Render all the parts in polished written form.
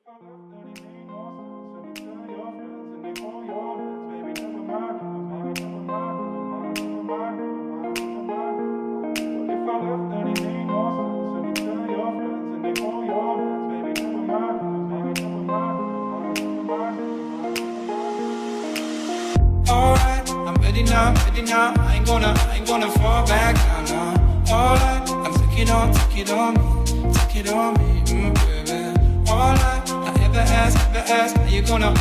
Alright, I'm ready now. I ain't gonna fall back now. Alright, I'm take it on me, baby. Alright, I ever ask, are you gonna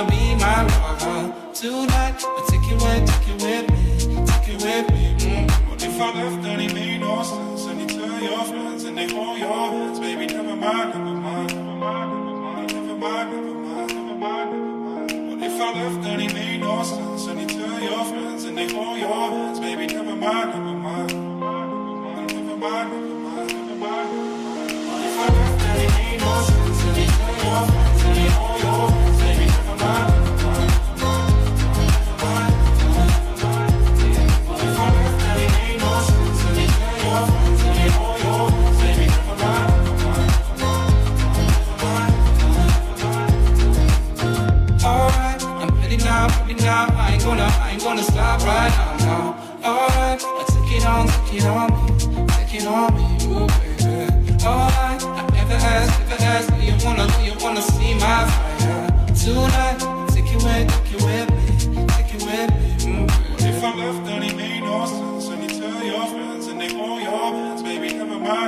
be my lover tonight? I take it with me. What if I left and it made no sense? And you tell your friends and they hold your hands, baby. Never mind. What if I left and it made no sense? And you tell your friends and they hold your hands, baby. Never mind. What if I left and it made no sense? And you tell your friends and they hold your hands, baby. Never mind. What if I left and it made no sense? And you tell your friends and they hold your hands, baby. Never mind. Alright, I'm ready now. I ain't gonna stop right now. Alright, I take it on me, ooh baby. Alright, I ever ask, do you wanna see my fire tonight? Take it with me, What if I left and it made no sense? And you tell your friends and they hold your hands, baby. Never mind.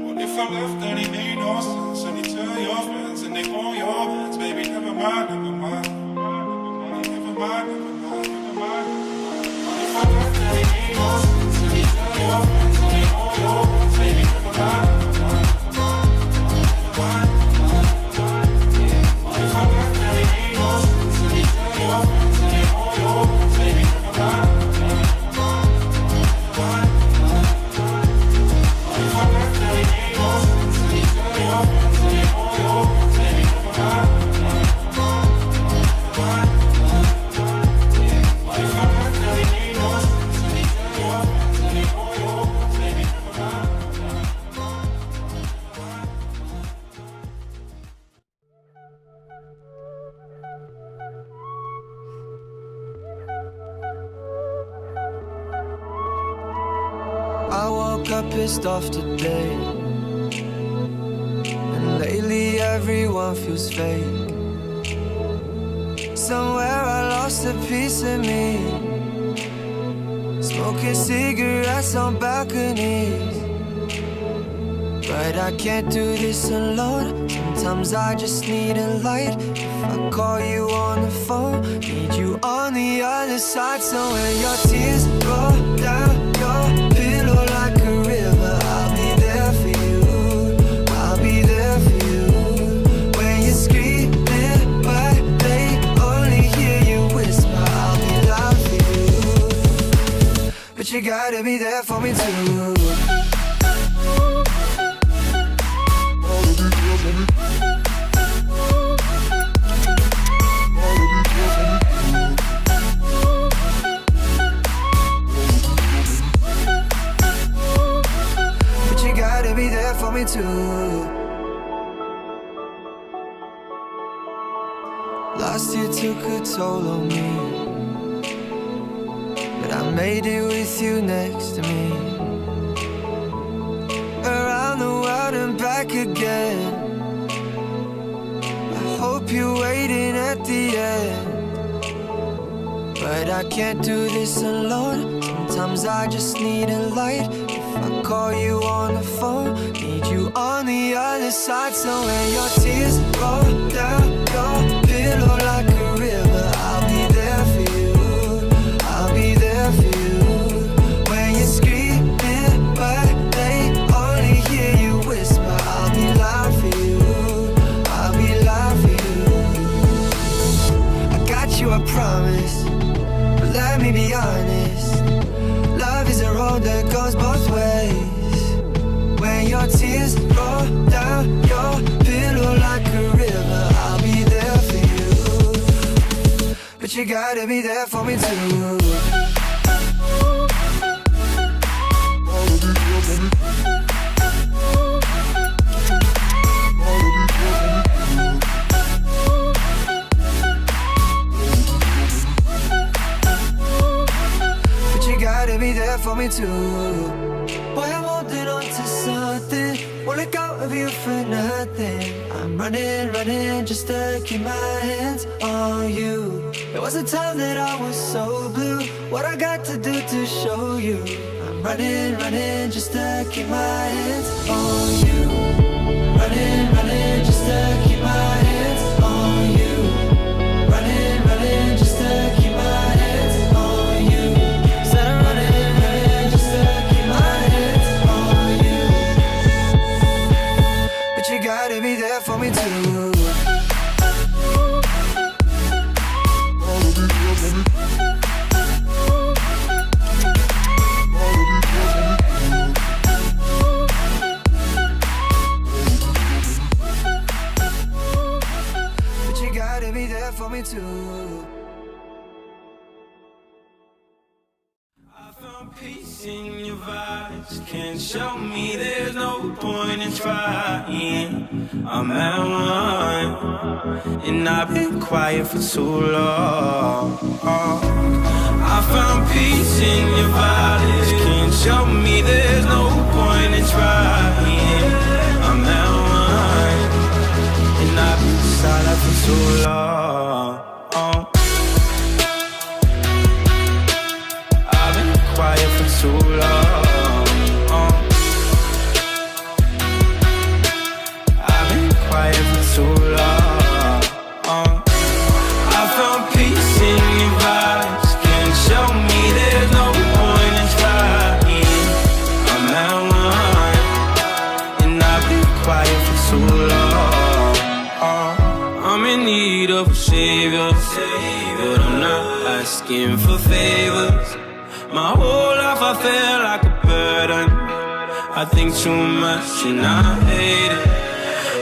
What if I left and it made no sense? And you tell your friends and they hold your hands, baby. Never mind. What if I left and it made no sense? And you tell your friends and they hold your hands, baby. Never mind. What if I left and it made no sense? And you tell your friends and they hold your hands, baby. Never mind. What if I left and it made no sense? And you tell your friends and they hold your hands, baby. Never mind. What if I left and it made no sense? And you tell your friends and they hold your hands, baby. Never mind. I woke up pissed off today, and lately everyone feels fake. Somewhere I lost a piece of me, smoking cigarettes on balconies. But I can't do this alone. Sometimes I just need a light. If I call you on the phone, need you on the other side. So when your tears roll down your pillow like a river, I'll be there for you. I'll be there for you. When you're screaming but they only hear you whisper, I'll be loud for you. But you gotta be there for me too. Be there for me too. Last year took a toll on me, but I made it with you next to me. Around the world and back again. I hope you're waiting at the end. But I can't do this alone. Sometimes I just need a light. I call you on the phone, need you on the other side. So when your tears roll down your pillow like a river, I'll be there for you. I'll be there for you. When you're screaming but they only hear you whisper, I'll be loud for you. I'll be loud for you. I got you, I promise. But let me be honest, love is a road that goes both ways. When your tears roll down your pillow like a river, I'll be there for you. But you gotta be there for me too. me too. Boy, I'm holding on to something, won't let go of you for nothing. I'm running, running just to keep my hands on you. There was a time that I was so blue, what I got to do to show you. I'm running, running just to keep my hands on you. Running, running just to keep my hands on you. Running, running just to keep my hands on you. Said I'm running, running just to keep my hands on you. But you gotta be there for me too. But you gotta be there for me too. I found peace in your vibes. Can't show me there's no point in trying. I'm at one, and I've been quiet for too long. I found peace in your vibes. Can't show me there's no point in trying. I'm at one, and I've been silent for too long. Quiet for too long. I've been quiet for too long. I found peace in your vibes. Can't show me there's no point in trying. I'm at one, and I've been quiet for too long. I'm in need of a savior, but I'm not asking for favors. My whole life I feel like a burden. I think too much and I hate it.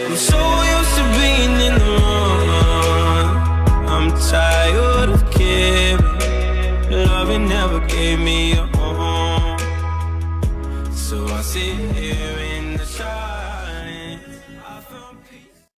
I'm so used to being in the wrong. I'm tired of caring. Loving never gave me a home. So I sit here in the dark.